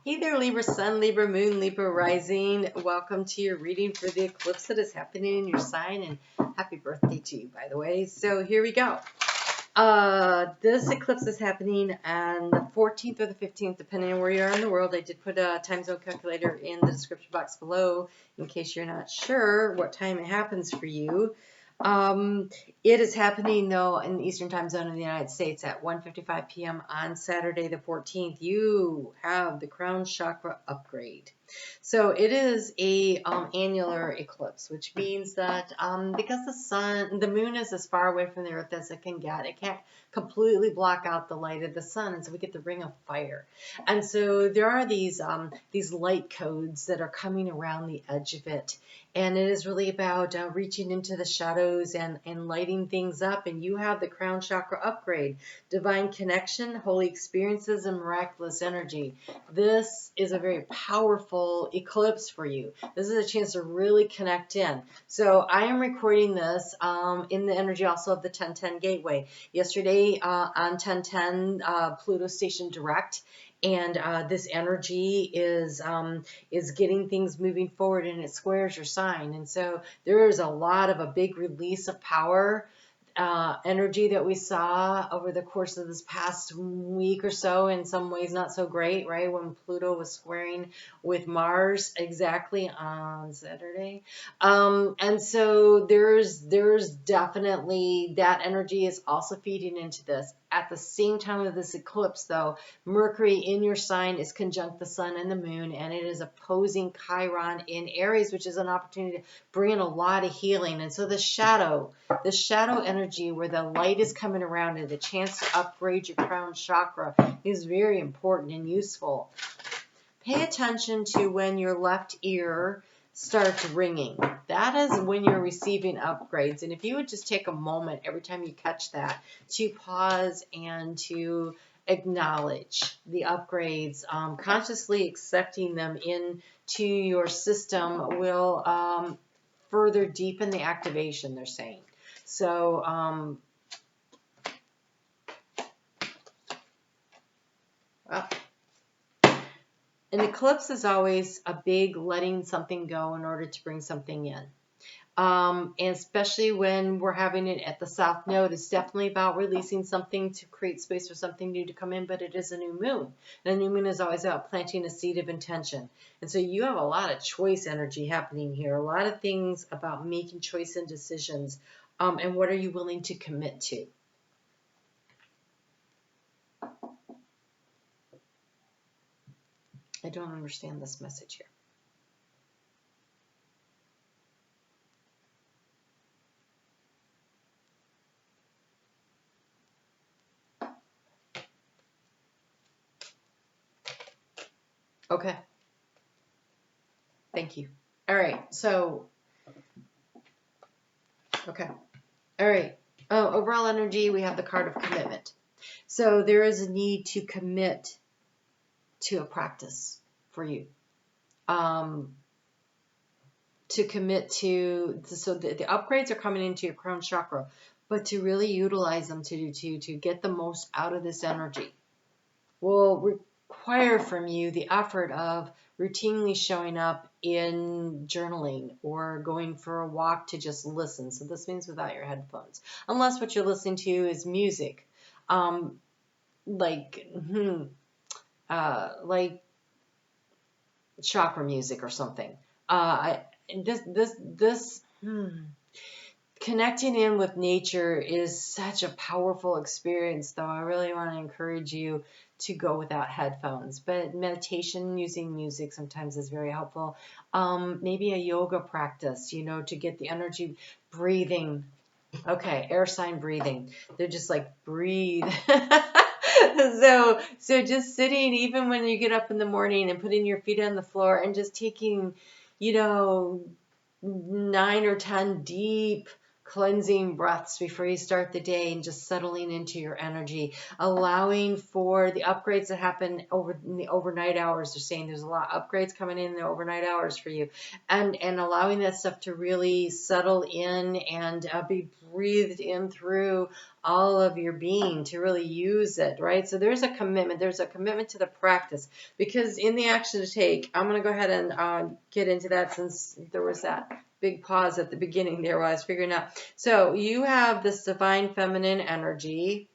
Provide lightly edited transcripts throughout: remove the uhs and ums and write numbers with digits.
Hey there, Libra Sun, Libra Moon, Libra Rising. Welcome to your reading for the eclipse that is happening in your sign, and happy birthday to you, by the way. So here we go. This eclipse is happening on the 14th or the 15th, depending on where you are in the world. I did put a time zone calculator in the description box below in case you're not sure what time it happens for you. It is happening, though, in the Eastern Time Zone in the United States at 1:55 p.m. on Saturday the 14th. You have the crown chakra upgrade. So it is a annular eclipse, which means that because the moon is as far away from the earth as it can get, it can't completely block out the light of the sun, and so we get the ring of fire. And so there are these light codes that are coming around the edge of it. And it is really about reaching into the shadows and lighting things up. And you have the crown chakra upgrade, divine connection, holy experiences, and miraculous energy. This is a very powerful eclipse for you. This is a chance to really connect in. So I am recording this in the energy also of the 1010 gateway. Yesterday on 1010, Pluto stationed direct. And this energy is getting things moving forward, and it squares your sign. And so there is a big release of power energy that we saw over the course of this past week or so. In some ways not so great, right? When Pluto was squaring with Mars exactly on Saturday. And so there's definitely that energy is also feeding into this. At the same time of this eclipse, though, Mercury in your sign is conjunct the sun and the moon, and it is opposing Chiron in Aries, which is an opportunity to bring in a lot of healing. And so the shadow energy where the light is coming around and the chance to upgrade your crown chakra is very important and useful. Pay attention to when your left ear starts ringing. That is when you're receiving upgrades. And if you would just take a moment every time you catch that to pause and to acknowledge the upgrades, consciously accepting them into your system will further deepen the activation, they're saying. So, an eclipse is always a big letting something go in order to bring something in. And especially when we're having it at the South Node, it's definitely about releasing something to create space for something new to come in, but it is a new moon. And a new moon is always about planting a seed of intention. And so you have a lot of choice energy happening here, a lot of things about making choice and decisions. And what are you willing to commit to? I don't understand this message here. Okay. Thank you. All right. So, okay. All right. Overall energy, we have the card of commitment. So there is a need to commit to a practice for you. To commit to, so the upgrades are coming into your crown chakra, but to really utilize them to get the most out of this energy will require from you the effort of routinely showing up in journaling or going for a walk to just listen. So this means without your headphones, unless what you're listening to is music, like chakra music or something. Connecting in with nature is such a powerful experience, though. I really want to encourage you to go without headphones. But meditation using music sometimes is very helpful. Maybe a yoga practice, to get the energy. Breathing. Okay, air sign breathing. They're just like, breathe. So just sitting, even when you get up in the morning, and putting your feet on the floor and just taking, 9 or 10 deep, cleansing breaths before you start the day and just settling into your energy, allowing for the upgrades that happen in the overnight hours. They're saying there's a lot of upgrades coming in the overnight hours for you, and allowing that stuff to really settle in and be breathed in through all of your being to really use it, right? So there's a commitment. There's a commitment to the practice, because in the action to take, I'm going to go ahead and get into that, since there was that big pause at the beginning there while I was figuring out. So you have this divine feminine energy.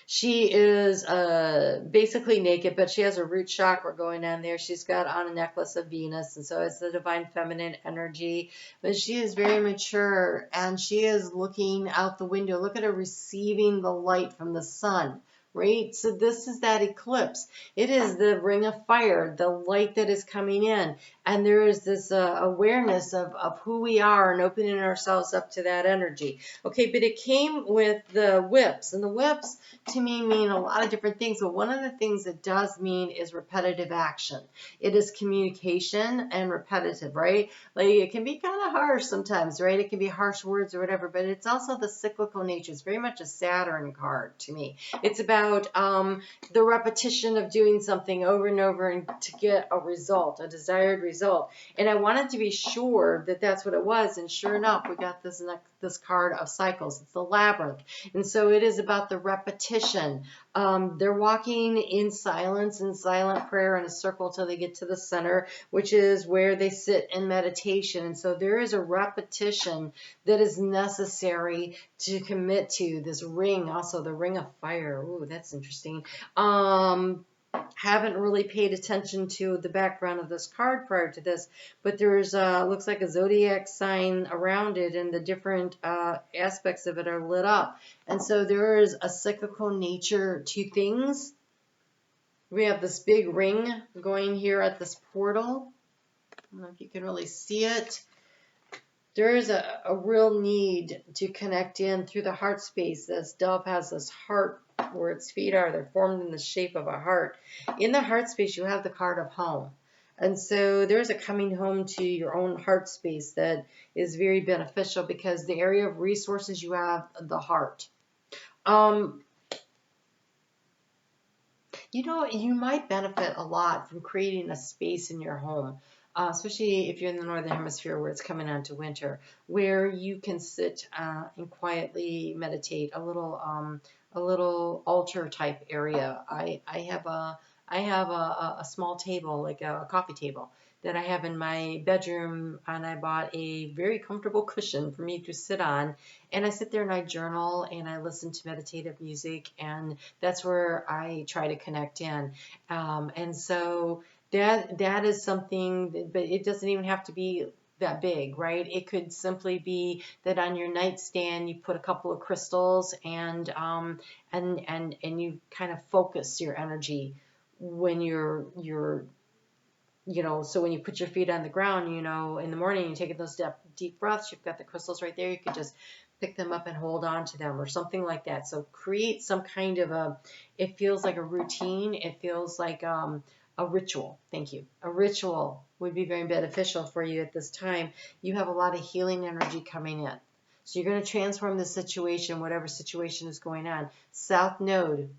She is basically naked, but she has a root chakra going on there. She's got on a necklace of Venus, and so it's the divine feminine energy. But she is very mature, and she is looking out the window. Look at her receiving the light from the sun. Right? So this is that eclipse. It is the ring of fire, the light that is coming in. And there is this awareness of who we are and opening ourselves up to that energy. Okay, but it came with the whips. And the whips, to me, mean a lot of different things. But one of the things it does mean is repetitive action. It is communication and repetitive, right? Like, it can be kind of harsh sometimes, right? It can be harsh words or whatever. But it's also the cyclical nature. It's very much a Saturn card to me. It's about the repetition of doing something over and over and to get a result, a desired result. And I wanted to be sure that that's what it was. And sure enough, we got this card of cycles. It's the labyrinth. And so it is about the repetition. They're walking in silence, in silent prayer in a circle till they get to the center, which is where they sit in meditation. And so there is a repetition that is necessary to commit to. This ring, also the ring of fire. Ooh, that's interesting. Haven't really paid attention to the background of this card prior to this, but there's looks like a zodiac sign around it, and the different aspects of it are lit up. And so there is a cyclical nature to things. We have this big ring going here at this portal. I don't know if you can really see it. There is a real need to connect in through the heart space. This dove has this heart where its feet are. They're formed in the shape of a heart. In the heart space, you have the card of home. And so there's a coming home to your own heart space that is very beneficial, because the area of resources you have, the heart. You know, you might benefit a lot from creating a space in your home. Especially if you're in the northern hemisphere where it's coming on to winter, where you can sit and quietly meditate. A little altar type area. I have a small table, like a coffee table, that I have in my bedroom, and I bought a very comfortable cushion for me to sit on, and I sit there and I journal and I listen to meditative music, and that's where I try to connect in. And so that is something, but it doesn't even have to be that big, right? It could simply be that on your nightstand you put a couple of crystals, and you kind of focus your energy when you're you know, so when you put your feet on the ground, you know, in the morning, you take those deep breaths, you've got the crystals right there, you could just pick them up and hold on to them or something like that. So create some kind of it feels like a routine. It feels like a ritual. Thank you. A ritual would be very beneficial for you at this time. You have a lot of healing energy coming in. So you're going to transform the situation, whatever situation is going on. South Node,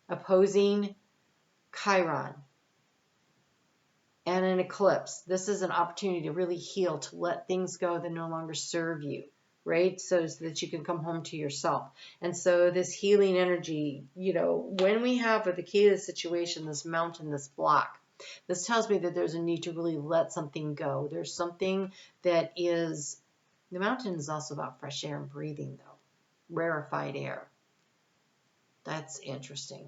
opposing Chiron, and an eclipse. This is an opportunity to really heal, to let things go that no longer serve you, right? So that you can come home to yourself. And so this healing energy, you know, when we have with the key to the situation, this mountain, this block, this tells me that there's a need to really let something go. There's something that is, the mountain is also about fresh air and breathing, though. Rarefied air. That's interesting.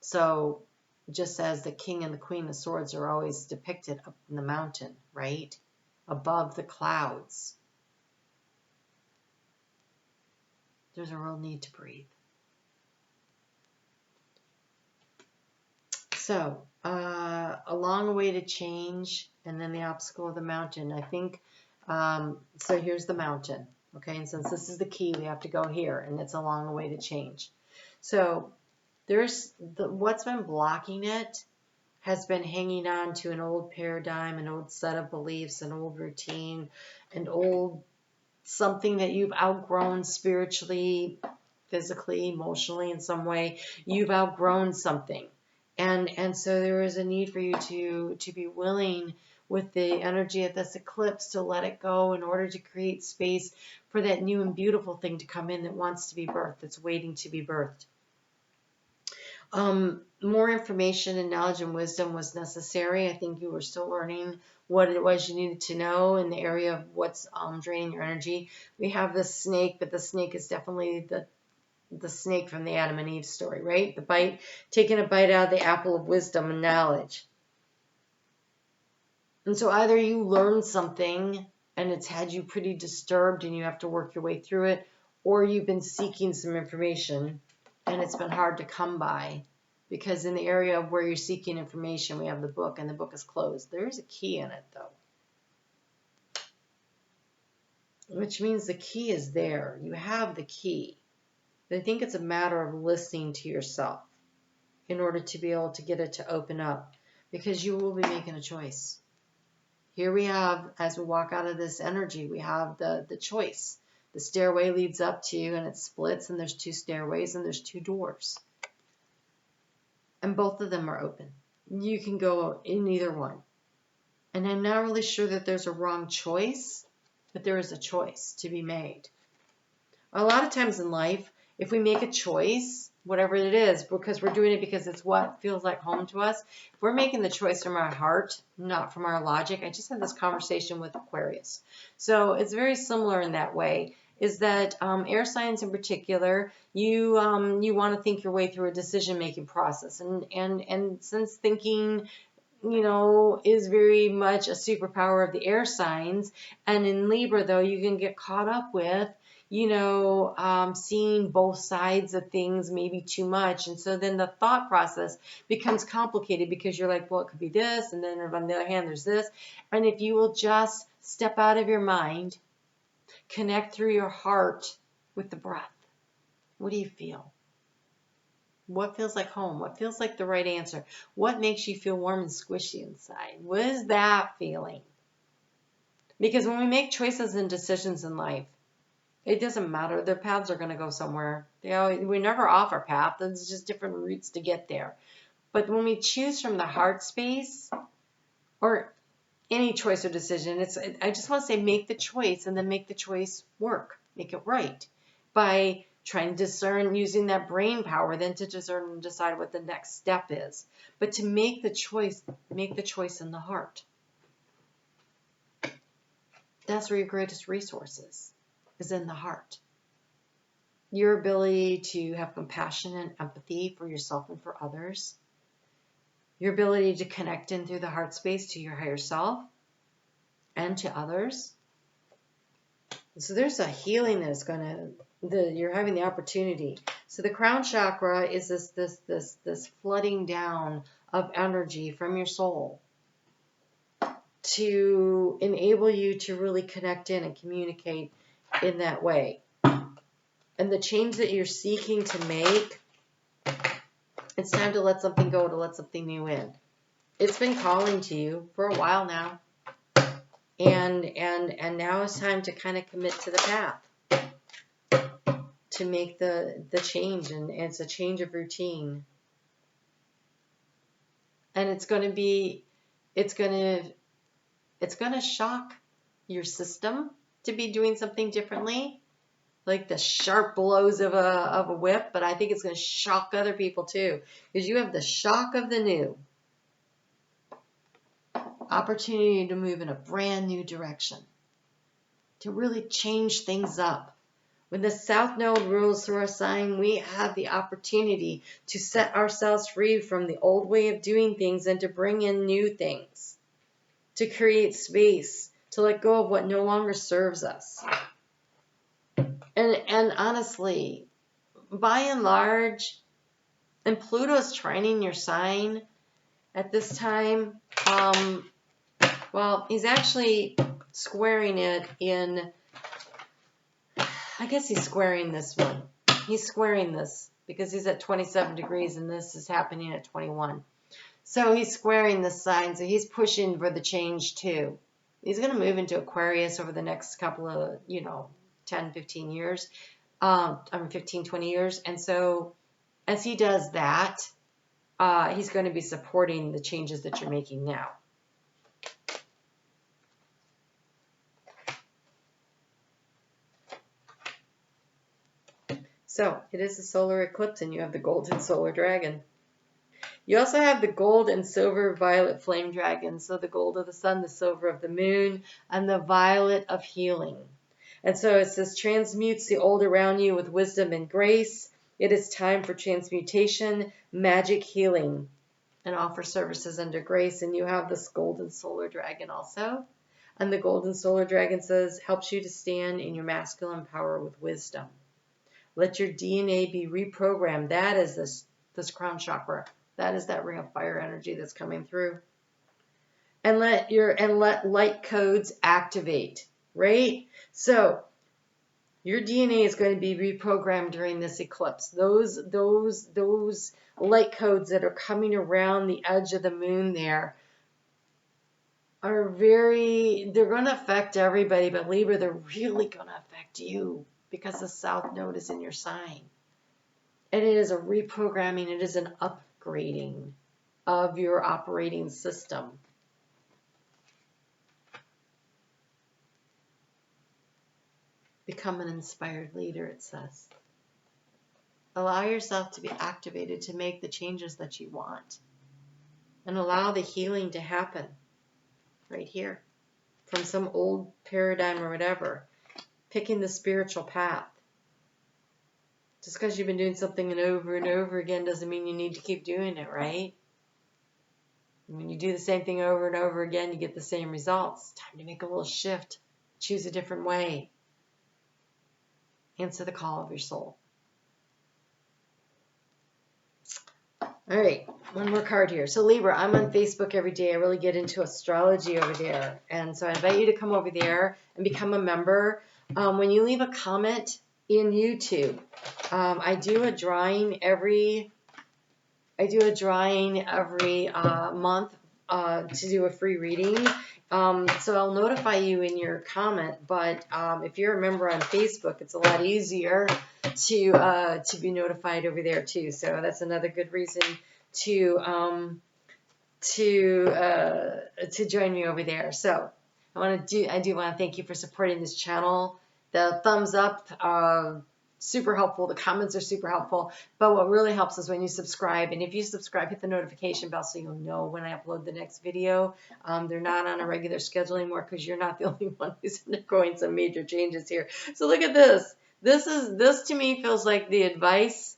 So just as the king and the queen of swords are always depicted up in the mountain, right? Above the clouds. There's a real need to breathe. So, a long way to change, and then the obstacle of the mountain. I think, so here's the mountain, okay? And since this is the key, we have to go here, and it's a long way to change. So, there's what's been blocking it has been hanging on to an old paradigm, an old set of beliefs, an old routine, an old something that you've outgrown spiritually, physically, emotionally, in some way. You've outgrown something. And so there is a need for you to be willing with the energy of this eclipse to let it go in order to create space for that new and beautiful thing to come in that wants to be birthed, that's waiting to be birthed. More information and knowledge and wisdom was necessary. I think you were still learning what it was you needed to know in the area of what's draining your energy. We have this snake, but the snake is definitely the snake from the Adam and Eve story, right? The bite, taking a bite out of the apple of wisdom and knowledge. And so either you learn something and it's had you pretty disturbed and you have to work your way through it, or you've been seeking some information and it's been hard to come by. Because in the area of where you're seeking information, we have the book, and the book is closed. There is a key in it, though. Which means the key is there. You have the key. But I think it's a matter of listening to yourself in order to be able to get it to open up. Because you will be making a choice. Here we have, as we walk out of this energy, we have the choice. The stairway leads up to you, and it splits, and there's 2 stairways, and there's 2 doors. And both of them are open. You can go in either one. And I'm not really sure that there's a wrong choice, but there is a choice to be made. A lot of times in life, if we make a choice, whatever it is, because we're doing it because it's what feels like home to us, if we're making the choice from our heart, not from our logic. I just had this conversation with Aquarius. So it's very similar in that way. Is that air signs in particular, you want to think your way through a decision-making process. And since thinking, is very much a superpower of the air signs, and in Libra, though, you can get caught up with, seeing both sides of things maybe too much. And so then the thought process becomes complicated because you're like, well, it could be this, and then on the other hand, there's this. And if you will just step out of your mind, connect through your heart with the breath. What do you feel? What feels like home? What feels like the right answer? What makes you feel warm and squishy inside? What is that feeling? Because when we make choices and decisions in life, it doesn't matter. Their paths are going to go somewhere. We're never off our path. There's just different routes to get there. But when we choose from the heart space, or any choice or decision, I just want to say make the choice and then make the choice work. Make it right. By trying to discern, using that brain power, then to discern and decide what the next step is. But to make the choice in the heart. That's where your greatest resource is in the heart. Your ability to have compassion and empathy for yourself and for others. Your ability to connect in through the heart space to your higher self and to others. So there's a healing that's you're having the opportunity. So the crown chakra is this flooding down of energy from your soul to enable you to really connect in and communicate in that way. And the change that you're seeking to make, it's time to let something go, to let something new in. It's been calling to you for a while now. And now it's time to kind of commit to the path. To make the change. And it's a change of routine. And it's going to shock your system to be doing something differently. Like the sharp blows of a whip, but I think it's going to shock other people too. Because you have the shock of the new. Opportunity to move in a brand new direction. To really change things up. When the South Node rules through our sign, we have the opportunity to set ourselves free from the old way of doing things and to bring in new things. To create space. To let go of what no longer serves us. And honestly, by and large, and Pluto's trining your sign at this time, well, he's actually squaring it in, I guess he's squaring this one. He's squaring this because he's at 27 degrees and this is happening at 21. So he's squaring the sign. So he's pushing for the change too. He's going to move into Aquarius over the next couple of, 10, 15 years. 15, 20 years. And so as he does that, he's going to be supporting the changes that you're making now. So it is a solar eclipse, and you have the golden solar dragon. You also have the gold and silver violet flame dragon. So the gold of the sun, the silver of the moon, and the violet of healing. And so it says, transmutes the old around you with wisdom and grace. It is time for transmutation, magic, healing, and offer services under grace. And you have this golden solar dragon also. And the golden solar dragon says, helps you to stand in your masculine power with wisdom. Let your DNA be reprogrammed. That is this crown chakra. That is that ring of fire energy that's coming through. And let light codes activate, right? So your DNA is going to be reprogrammed during this eclipse. Those light codes that are coming around the edge of the moon there are they're going to affect everybody, but Libra, they're really going to affect you because the South Node is in your sign. And it is a reprogramming, it is an upgrading of your operating system. Become an inspired leader, it says. Allow yourself to be activated to make the changes that you want. And allow the healing to happen right here from some old paradigm or whatever. Picking the spiritual path. Just because you've been doing something and over again doesn't mean you need to keep doing it, right? When you do the same thing over and over again, you get the same results. It's time to make a little shift. Choose a different way. Answer the call of your soul. All right, one more card here. So Libra, I'm on Facebook every day. I really get into astrology over there. And so I invite you to come over there and become a member. When you leave a comment in YouTube, I do a drawing every month to do a free reading. So I'll notify you in your comment, but if you're a member on Facebook, it's a lot easier to be notified over there too. So that's another good reason to join me over there. So I do want to thank you for supporting this channel. The thumbs up, super helpful. The comments are super helpful. But what really helps is when you subscribe. And if you subscribe, hit the notification bell so you'll know when I upload the next video. They're not on a regular schedule anymore because you're not the only one who's undergoing some major changes here. So look at this. This to me feels like the advice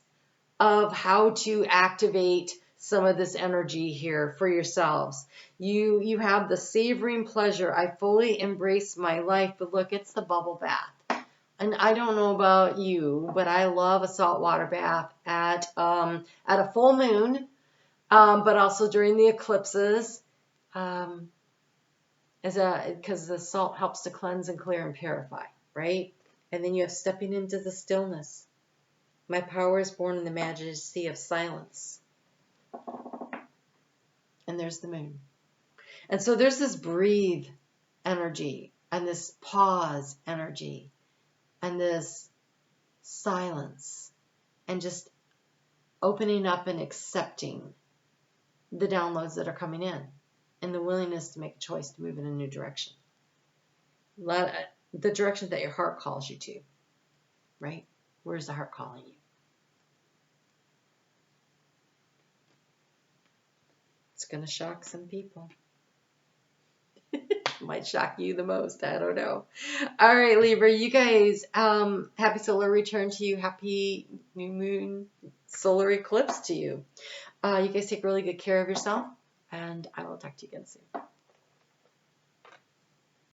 of how to activate some of this energy here for yourselves. You have the savoring pleasure. I fully embrace my life. But look, it's the bubble bath. And I don't know about you, but I love a saltwater bath at a full moon, but also during the eclipses, because the salt helps to cleanse and clear and purify, right? And then you have stepping into the stillness. My power is born in the majesty of silence. And there's the moon. And so there's this breathe energy and this pause energy. And this silence and just opening up and accepting the downloads that are coming in and the willingness to make a choice to move in a new direction. The direction that your heart calls you to, right? Where's the heart calling you? It's going to shock some people. Might shock you the most. I don't know. All right, Libra, you guys, happy solar return to you. Happy new moon solar eclipse to you. You guys take really good care of yourself, and I will talk to you again soon.